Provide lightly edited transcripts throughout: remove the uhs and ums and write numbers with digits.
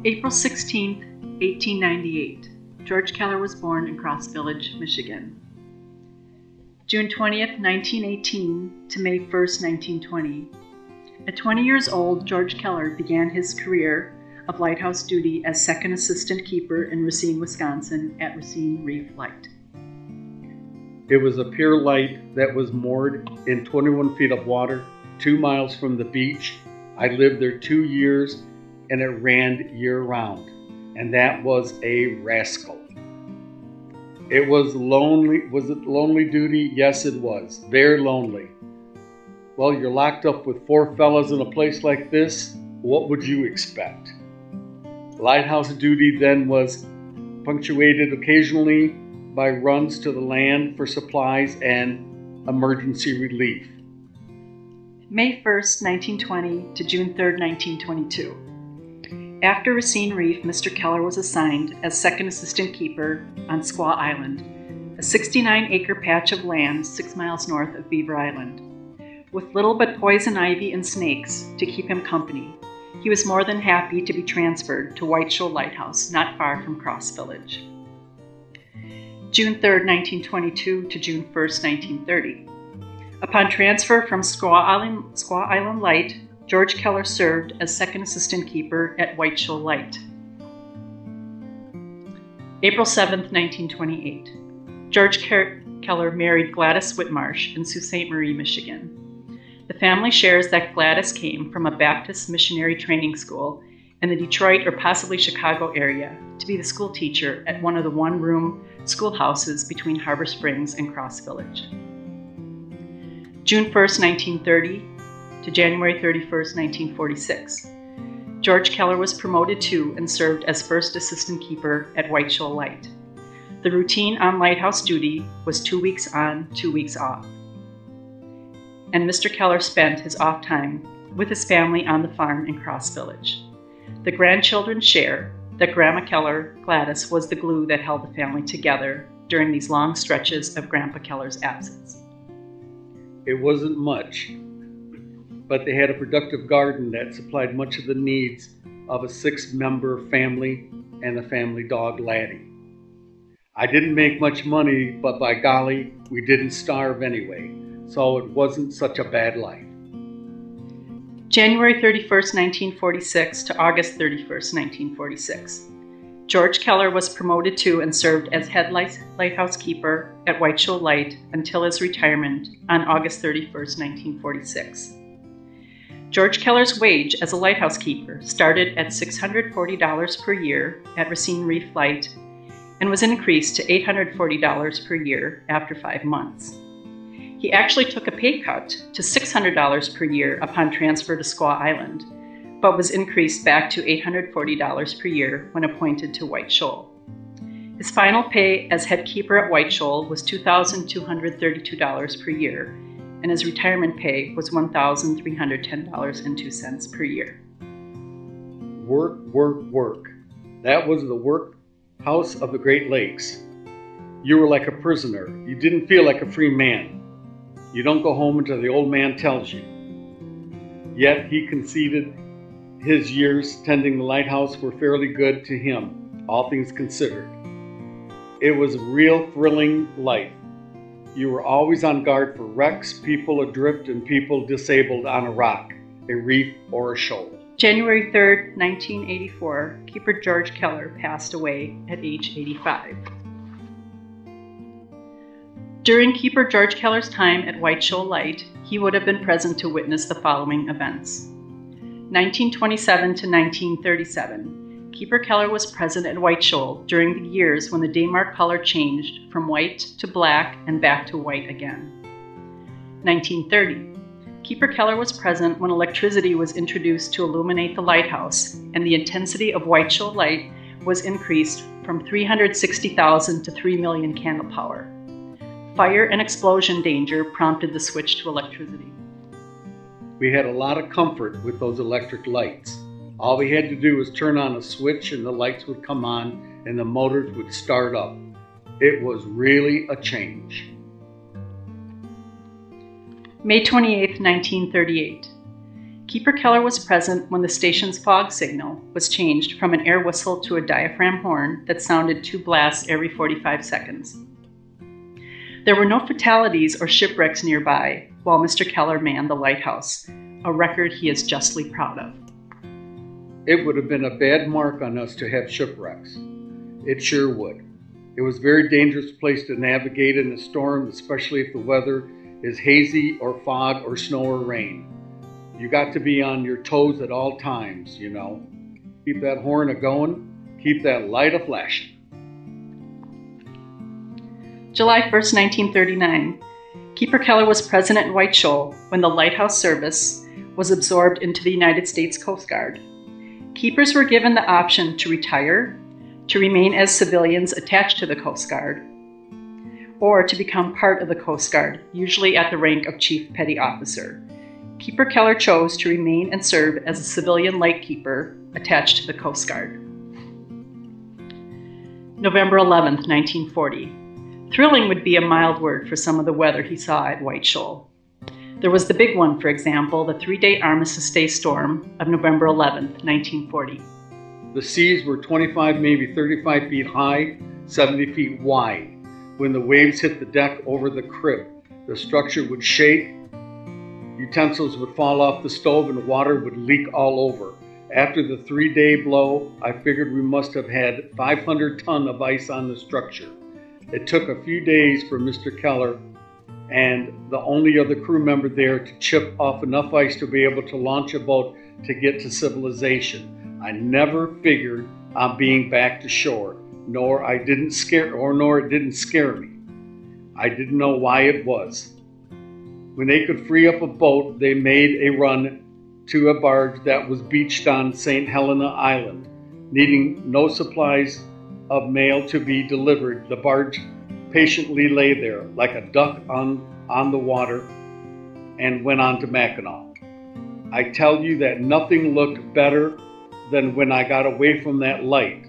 April 16, 1898. George Keller was born in Cross Village, Michigan. June 20th, 1918 to May 1st, 1920. At 20 years old, George Keller began his career of lighthouse duty as second assistant keeper in Racine, Wisconsin at Racine Reef Light. It was a pier light that was moored in 21 feet of water, 2 miles from the beach. I lived there 2 years and it ran year-round, and that was a rascal. It was lonely. Was it lonely duty? Yes, it was. Very lonely. Well, you're locked up with 4 fellas in a place like this. What would you expect? Lighthouse duty then was punctuated occasionally by runs to the land for supplies and emergency relief. May 1st, 1920 to June 3rd, 1922. After Racine Reef, Mr. Keller was assigned as second assistant keeper on Squaw Island, a 69-acre patch of land 6 miles north of Beaver Island. With little but poison ivy and snakes to keep him company, he was more than happy to be transferred to White Shoal Lighthouse, not far from Cross Village. June 3rd, 1922 to June 1st, 1930. Upon transfer from Squaw Island Light, George Keller served as second assistant keeper at White Shoal Light. April 7th, 1928. George Keller married Gladys Whitmarsh in Sault Ste. Marie, Michigan. The family shares that Gladys came from a Baptist missionary training school in the Detroit or possibly Chicago area to be the school teacher at one of the one-room schoolhouses between Harbor Springs and Cross Village. June 1st, 1930 to January 31st, 1946. George Keller was promoted to and served as first assistant keeper at White Shoal Light. The routine on lighthouse duty was 2 weeks on, 2 weeks off. And Mr. Keller spent his off time with his family on the farm in Cross Village. The grandchildren share that Grandma Keller, Gladys, was the glue that held the family together during these long stretches of Grandpa Keller's absence. It wasn't much, but they had a productive garden that supplied much of the needs of a 6-member family and the family dog, Laddie. I didn't make much money, but by golly, we didn't starve anyway, so it wasn't such a bad life. January 31st, 1946 to August 31st, 1946. George Keller was promoted to and served as head lighthouse keeper at White Shoal Light until his retirement on August 31st, 1946. George Keller's wage as a lighthouse keeper started at $640 per year at Racine Reef Light and was increased to $840 per year after 5 months. He actually took a pay cut to $600 per year upon transfer to Squaw Island, but was increased back to $840 per year when appointed to White Shoal. His final pay as head keeper at White Shoal was $2,232 per year, and his retirement pay was $1,310.02 per year. Work, work, work. That was the workhouse of the Great Lakes. You were like a prisoner. You didn't feel like a free man. You don't go home until the old man tells you. Yet he conceded his years tending the lighthouse were fairly good to him, all things considered. It was a real thrilling life. You were always on guard for wrecks, people adrift, and people disabled on a rock, a reef, or a shoal. January 3rd, 1984, Keeper George Keller passed away at age 85. During Keeper George Keller's time at White Shoal Light, he would have been present to witness the following events. 1927 to 1937, Keeper Keller was present at White Shoal during the years when the daymark color changed from white to black and back to white again. 1930, Keeper Keller was present when electricity was introduced to illuminate the lighthouse, and the intensity of White Shoal Light was increased from 360,000 to 3 million candle power. Fire and explosion danger prompted the switch to electricity. We had a lot of comfort with those electric lights. All we had to do was turn on a switch and the lights would come on and the motors would start up. It was really a change. May 28, 1938. Keeper Keller was present when the station's fog signal was changed from an air whistle to a diaphragm horn that sounded 2 blasts every 45 seconds. There were no fatalities or shipwrecks nearby while Mr. Keller manned the Lighthouse, a record he is justly proud of. It would have been a bad mark on us to have shipwrecks. It sure would. It was a very dangerous place to navigate in a storm, especially if the weather is hazy or fog or snow or rain. You got to be on your toes at all times, you know. Keep that horn a-going, keep that light a-flashing. July 1st, 1939. Keeper Keller was present at White Shoal when the Lighthouse service was absorbed into the United States Coast Guard. Keepers were given the option to retire, to remain as civilians attached to the Coast Guard, or to become part of the Coast Guard, usually at the rank of Chief Petty Officer. Keeper Keller chose to remain and serve as a civilian lightkeeper attached to the Coast Guard. November 11th, 1940. Thrilling would be a mild word for some of the weather he saw at White Shoal. There was the big one, for example, the 3-day Armistice Day storm of November 11th, 1940. The seas were 25, maybe 35 feet high, 70 feet wide. When the waves hit the deck over the crib, the structure would shake, utensils would fall off the stove, and water would leak all over. After the 3-day blow, I figured we must have had 500 tons of ice on the structure. It took a few days for Mr. Keller and the only other crew member there to chip off enough ice to be able to launch a boat to get to civilization. I never figured on being back to shore, nor it didn't scare me. I didn't know why it was. When they could free up a boat, they made a run to a barge that was beached on St. Helena Island. Needing no supplies of mail to be delivered, the barge patiently lay there like a duck on the water and went on to Mackinac. I tell you that nothing looked better than when I got away from that light.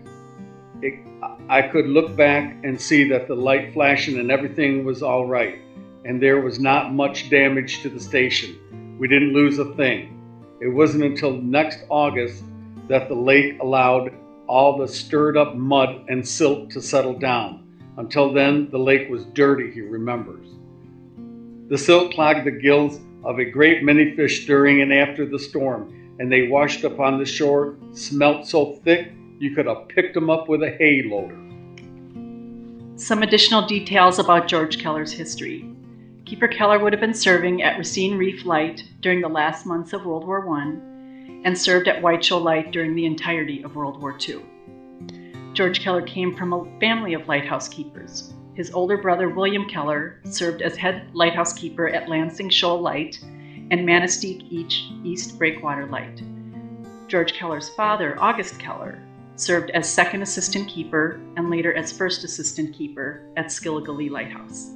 I could look back and see that the light flashing and everything was all right, and there was not much damage to the station. We didn't lose a thing. It wasn't until next August that the lake allowed all the stirred up mud and silt to settle down. Until then, the lake was dirty, he remembers. The silt clogged the gills of a great many fish during and after the storm, and they washed upon the shore, smelt so thick you could have picked them up with a hay loader. Some additional details about George Keller's history. Keeper Keller would have been serving at Racine Reef Light during the last months of World War I and served at White Shoal Light during the entirety of World War II. George Keller came from a family of lighthouse keepers. His older brother, William Keller, served as head lighthouse keeper at Lansing Shoal Light and Manistee East Breakwater Light. George Keller's father, August Keller, served as second assistant keeper and later as first assistant keeper at Skilligalee Lighthouse.